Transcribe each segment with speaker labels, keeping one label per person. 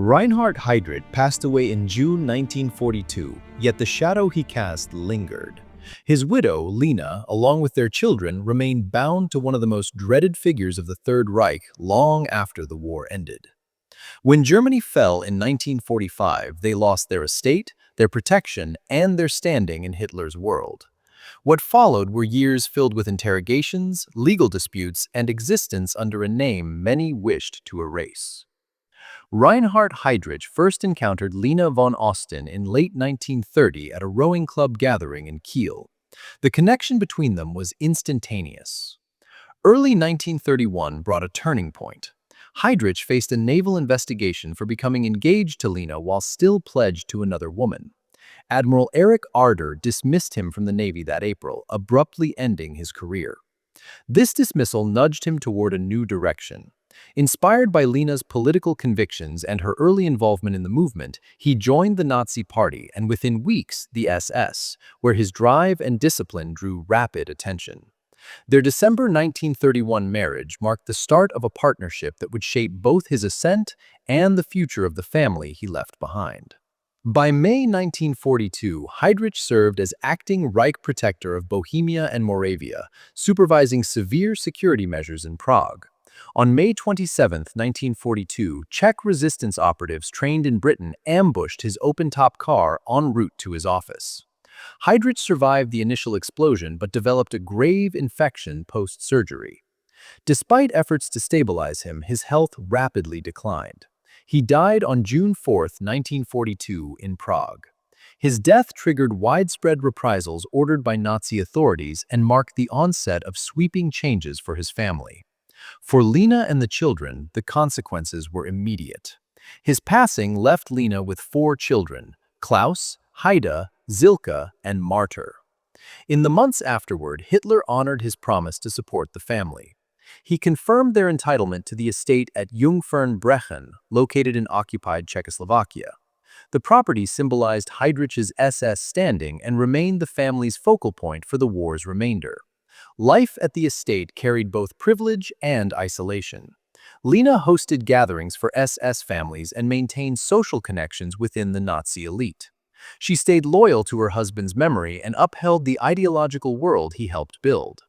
Speaker 1: Reinhard Heydrich passed away in June 1942, yet the shadow he cast lingered. His widow, Lena, along with their children, remained bound to one of the most dreaded figures of the Third Reich long after the war ended. When Germany fell in 1945, they lost their estate, their protection, and their standing in Hitler's world. What followed were years filled with interrogations, legal disputes, and existence under a name many wished to erase. Reinhard Heydrich first encountered Lena von Osten in late 1930 at a rowing club gathering in Kiel. The connection between them was instantaneous. Early 1931 brought a turning point. Heydrich faced a naval investigation for becoming engaged to Lena while still pledged to another woman. Admiral Erich Arder dismissed him from the Navy that April, abruptly ending his career. This dismissal nudged him toward a new direction. Inspired by Lena's political convictions and her early involvement in the movement, he joined the Nazi Party and within weeks the SS, where his drive and discipline drew rapid attention. Their December 1931 marriage marked the start of a partnership that would shape both his ascent and the future of the family he left behind. By May 1942, Heydrich served as acting Reich protector of Bohemia and Moravia, supervising severe security measures in Prague. On May 27, 1942, Czech resistance operatives trained in Britain ambushed his open-top car en route to his office. Heydrich survived the initial explosion but developed a grave infection post-surgery. Despite efforts to stabilize him, his health rapidly declined. He died on June 4, 1942, in Prague. His death triggered widespread reprisals ordered by Nazi authorities and marked the onset of sweeping changes for his family. For Lena and the children, the consequences were immediate. His passing left Lena with 4 children: Klaus, Haida, Zilka, and Martyr. In the months afterward, Hitler honored his promise to support the family. He confirmed their entitlement to the estate at Jungfernbrechen, located in occupied Czechoslovakia. The property symbolized Heydrich's SS standing and remained the family's focal point for the war's remainder. Life at the estate carried both privilege and isolation. Lena hosted gatherings for SS families and maintained social connections within the Nazi elite. She stayed loyal to her husband's memory and upheld the ideological world he helped build.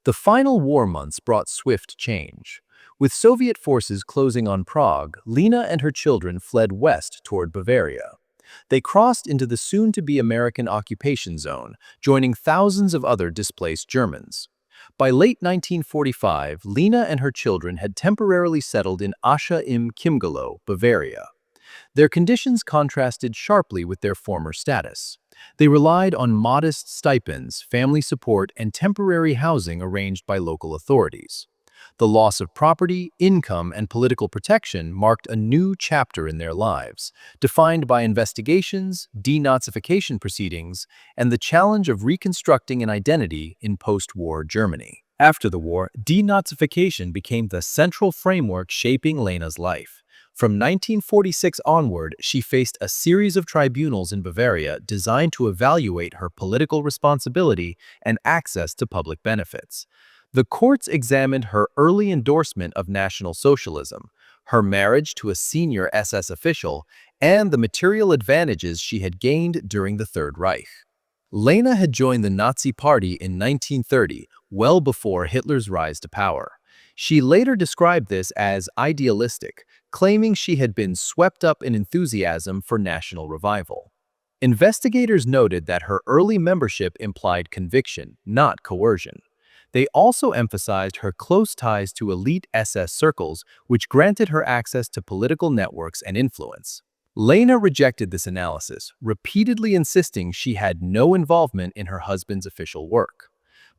Speaker 1: The final war months brought swift change. With Soviet forces closing on Prague, Lena and her children fled west toward Bavaria. They crossed into the soon-to-be American occupation zone, joining thousands of other displaced Germans. By late 1945, Lena and her children had temporarily settled in Ascha im Chiemgau, Bavaria. Their conditions contrasted sharply with their former status. They relied on modest stipends, family support, and temporary housing arranged by local authorities. The loss of property, income, and political protection marked a new chapter in their lives, defined by investigations, denazification proceedings, and the challenge of reconstructing an identity in post-war Germany. After the war, denazification became the central framework shaping Lena's life. From 1946 onward, she faced a series of tribunals in Bavaria designed to evaluate her political responsibility and access to public benefits. The courts examined her early endorsement of National Socialism, her marriage to a senior SS official, and the material advantages she had gained during the Third Reich. Lena had joined the Nazi Party in 1930, well before Hitler's rise to power. She later described this as idealistic, claiming she had been swept up in enthusiasm for national revival. Investigators noted that her early membership implied conviction, not coercion. They also emphasized her close ties to elite SS circles, which granted her access to political networks and influence. Lena rejected this analysis, repeatedly insisting she had no involvement in her husband's official work.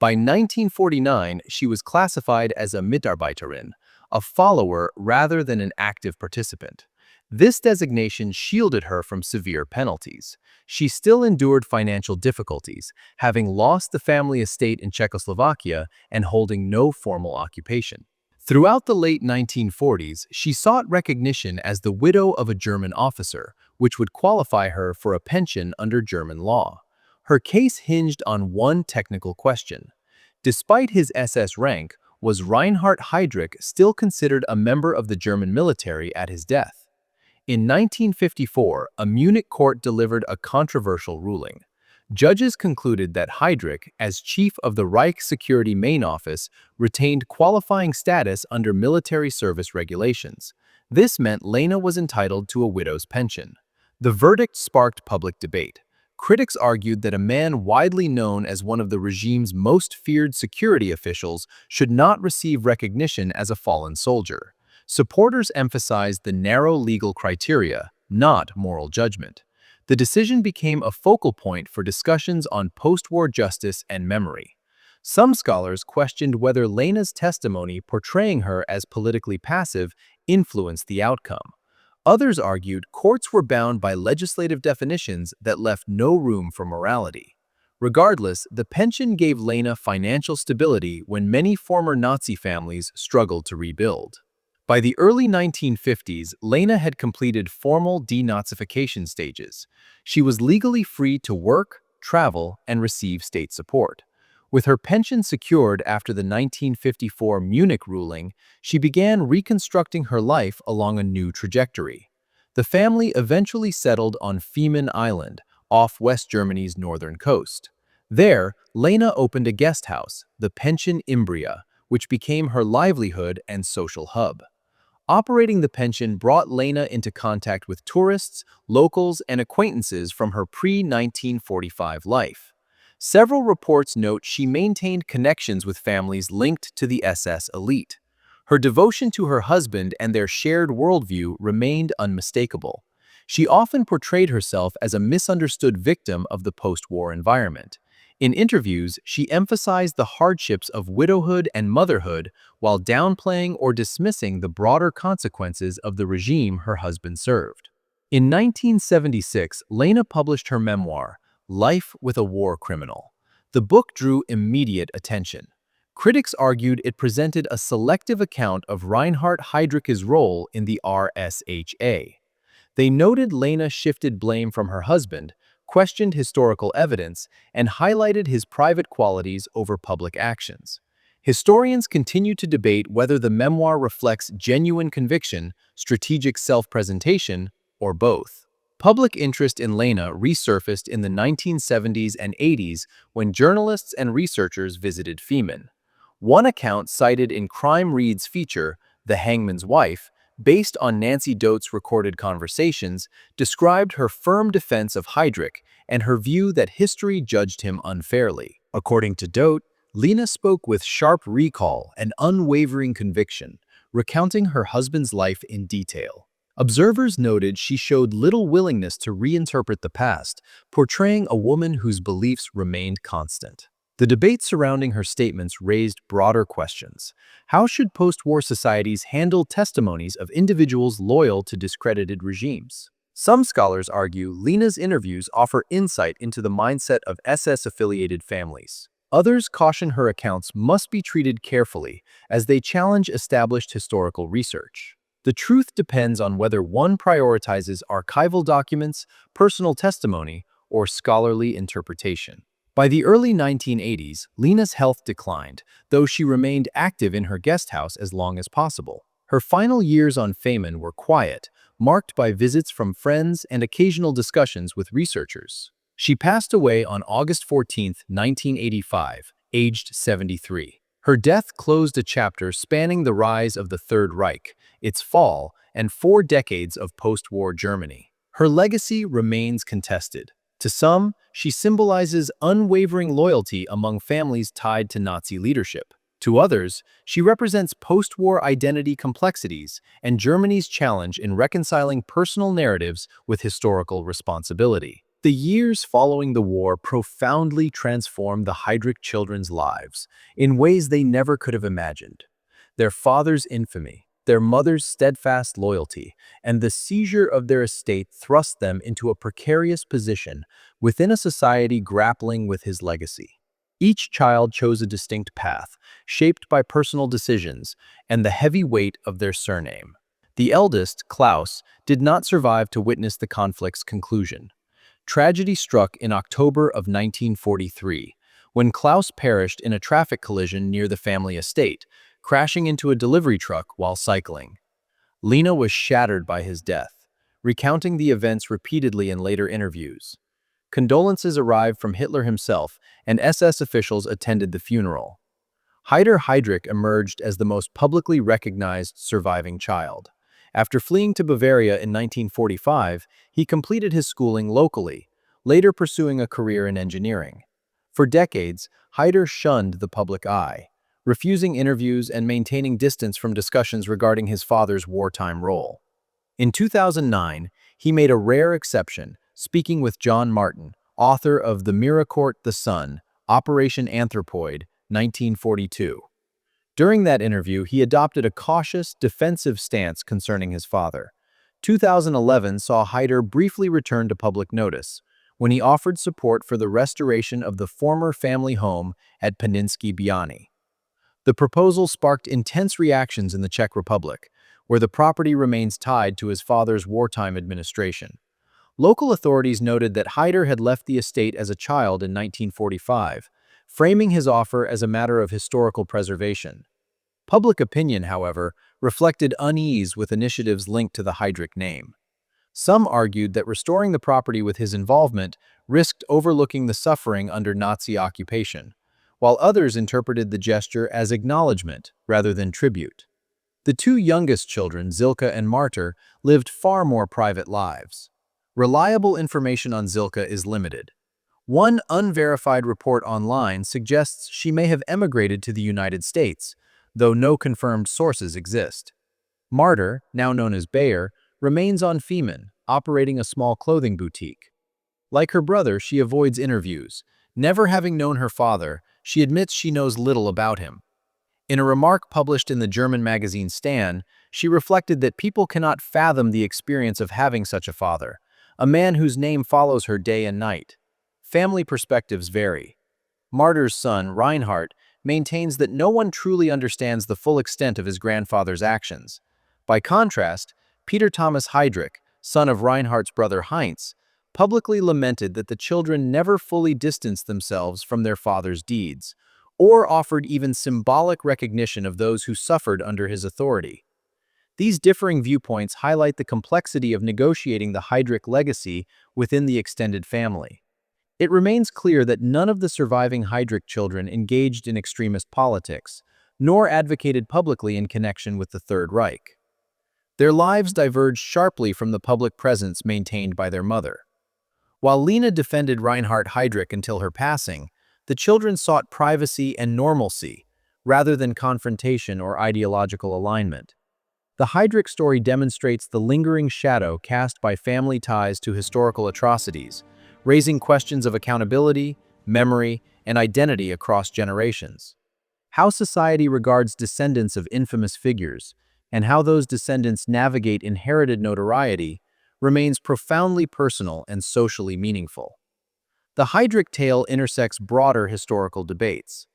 Speaker 1: By 1949, she was classified as a Mitarbeiterin, a follower rather than an active participant. This designation shielded her from severe penalties. She still endured financial difficulties, having lost the family estate in Czechoslovakia and holding no formal occupation. Throughout the late 1940s, she sought recognition as the widow of a German officer, which would qualify her for a pension under German law. Her case hinged on one technical question. Despite his SS rank, was Reinhard Heydrich still considered a member of the German military at his death? In 1954, a Munich court delivered a controversial ruling. Judges concluded that Heydrich, as chief of the Reich Security Main Office, retained qualifying status under military service regulations. This meant Lena was entitled to a widow's pension. The verdict sparked public debate. Critics argued that a man widely known as one of the regime's most feared security officials should not receive recognition as a fallen soldier. Supporters emphasized the narrow legal criteria, not moral judgment. The decision became a focal point for discussions on post-war justice and memory. Some scholars questioned whether Lena's testimony portraying her as politically passive influenced the outcome. Others argued courts were bound by legislative definitions that left no room for morality. Regardless, the pension gave Lena financial stability when many former Nazi families struggled to rebuild. By the early 1950s, Lena had completed formal denazification stages. She was legally free to work, travel, and receive state support. With her pension secured after the 1954 Munich ruling, she began reconstructing her life along a new trajectory. The family eventually settled on Fehmarn Island, off West Germany's northern coast. There, Lena opened a guest house, the Pension Imbria, which became her livelihood and social hub. Operating the pension brought Lena into contact with tourists, locals, and acquaintances from her pre-1945 life. Several reports note she maintained connections with families linked to the SS elite. Her devotion to her husband and their shared worldview remained unmistakable. She often portrayed herself as a misunderstood victim of the post-war environment. In interviews, she emphasized the hardships of widowhood and motherhood while downplaying or dismissing the broader consequences of the regime her husband served. In 1976, Lena published her memoir, Life with a War Criminal. The book drew immediate attention. Critics argued it presented a selective account of Reinhard Heydrich's role in the RSHA. They noted Lena shifted blame from her husband, questioned historical evidence, and highlighted his private qualities over public actions. Historians continue to debate whether the memoir reflects genuine conviction, strategic self-presentation, or both. Public interest in Lena resurfaced in the 1970s and 80s when journalists and researchers visited Fehmarn. One account cited in Crime Read's feature, The Hangman's Wife, based on Nancy Dote's recorded conversations, described her firm defense of Heydrich and her view that history judged him unfairly. According to Dote, Lena spoke with sharp recall and unwavering conviction, recounting her husband's life in detail. Observers noted she showed little willingness to reinterpret the past, portraying a woman whose beliefs remained constant. The debate surrounding her statements raised broader questions. How should post-war societies handle testimonies of individuals loyal to discredited regimes? Some scholars argue Lena's interviews offer insight into the mindset of SS-affiliated families. Others caution her accounts must be treated carefully as they challenge established historical research. The truth depends on whether one prioritizes archival documents, personal testimony, or scholarly interpretation. By the early 1980s, Lena's health declined, though she remained active in her guest house as long as possible. Her final years on Fehmarn were quiet, marked by visits from friends and occasional discussions with researchers. She passed away on August 14, 1985, aged 73. Her death closed a chapter spanning the rise of the Third Reich, its fall, and 4 decades of post-war Germany. Her legacy remains contested. To some, she symbolizes unwavering loyalty among families tied to Nazi leadership. To others, she represents post-war identity complexities and Germany's challenge in reconciling personal narratives with historical responsibility. The years following the war profoundly transformed the Heydrich children's lives in ways they never could have imagined. Their father's infamy, their mother's steadfast loyalty, and the seizure of their estate thrust them into a precarious position within a society grappling with his legacy. Each child chose a distinct path, shaped by personal decisions and the heavy weight of their surname. The eldest, Klaus, did not survive to witness the conflict's conclusion. Tragedy struck in October of 1943, when Klaus perished in a traffic collision near the family estate, crashing into a delivery truck while cycling. Lena was shattered by his death. recounting the events repeatedly in later interviews. Condolences arrived from Hitler himself, and SS officials attended the funeral. Heydrich emerged as the most publicly recognized surviving child. After fleeing to Bavaria in 1945, he completed his schooling locally, later pursuing a career in engineering. For decades, Heydrich shunned the public eye, refusing interviews and maintaining distance from discussions regarding his father's wartime role. In 2009, he made a rare exception, speaking with John Martin, author of The Miracourt the Sun, Operation Anthropoid, 1942. During that interview, he adopted a cautious, defensive stance concerning his father. 2011 saw Heydrich briefly return to public notice, when he offered support for the restoration of the former family home at Paninsky Biany. The proposal sparked intense reactions in the Czech Republic, where the property remains tied to his father's wartime administration. Local authorities noted that Heydrich had left the estate as a child in 1945, framing his offer as a matter of historical preservation. Public opinion, however, reflected unease with initiatives linked to the Heydrich name. Some argued that restoring the property with his involvement risked overlooking the suffering under Nazi occupation, while others interpreted the gesture as acknowledgement rather than tribute. The two youngest children, Zilka and Martyr, lived far more private lives. Reliable information on Zilka is limited. One unverified report online suggests she may have emigrated to the United States, though no confirmed sources exist. Martyr, now known as Bayer, remains on Fehmarn, operating a small clothing boutique. Like her brother, she avoids interviews. Never having known her father, she admits she knows little about him. In a remark published in the German magazine Stan, she reflected that people cannot fathom the experience of having such a father, a man whose name follows her day and night. Family perspectives vary. Martyr's son, Reinhard, maintains that no one truly understands the full extent of his grandfather's actions. By contrast, Peter Thomas Heydrich, son of Reinhardt's brother Heinz, publicly lamented that the children never fully distanced themselves from their father's deeds, or offered even symbolic recognition of those who suffered under his authority. These differing viewpoints highlight the complexity of negotiating the Heydrich legacy within the extended family. It remains clear that none of the surviving Heydrich children engaged in extremist politics, nor advocated publicly in connection with the Third Reich. Their lives diverged sharply from the public presence maintained by their mother. While Lena defended Reinhard Heydrich until her passing, the children sought privacy and normalcy, rather than confrontation or ideological alignment. The Heydrich story demonstrates the lingering shadow cast by family ties to historical atrocities, raising questions of accountability, memory, and identity across generations. How society regards descendants of infamous figures, and how those descendants navigate inherited notoriety, remains profoundly personal and socially meaningful. The Heydrich tale intersects broader historical debates.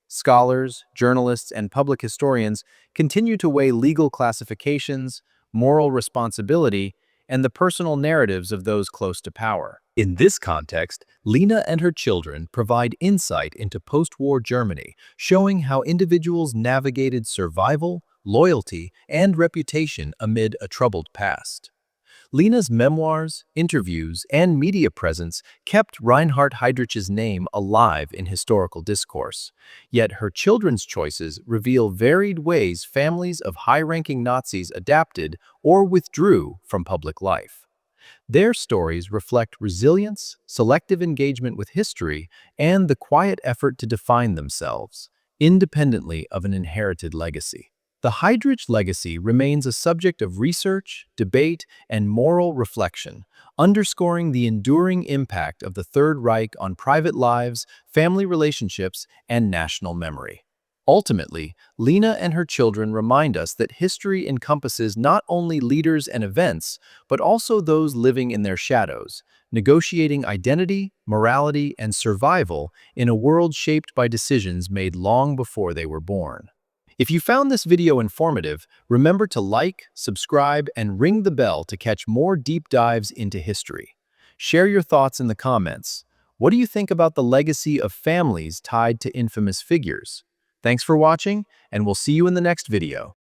Speaker 1: Scholars, journalists, and public historians continue to weigh legal classifications, moral responsibility, and the personal narratives of those close to power. In this context, Lena and her children provide insight into post-war Germany, showing how individuals navigated survival, loyalty, and reputation amid a troubled past. Lena's memoirs, interviews, and media presence kept Reinhard Heydrich's name alive in historical discourse. Yet her children's choices reveal varied ways families of high-ranking Nazis adapted or withdrew from public life. Their stories reflect resilience, selective engagement with history, and the quiet effort to define themselves, independently of an inherited legacy. The Heydrich legacy remains a subject of research, debate, and moral reflection, underscoring the enduring impact of the Third Reich on private lives, family relationships, and national memory. Ultimately, Lena and her children remind us that history encompasses not only leaders and events, but also those living in their shadows, negotiating identity, morality, and survival in a world shaped by decisions made long before they were born. If you found this video informative, remember to like, subscribe, and ring the bell to catch more deep dives into history. Share your thoughts in the comments. What do you think about the legacy of families tied to infamous figures? Thanks for watching, and we'll see you in the next video.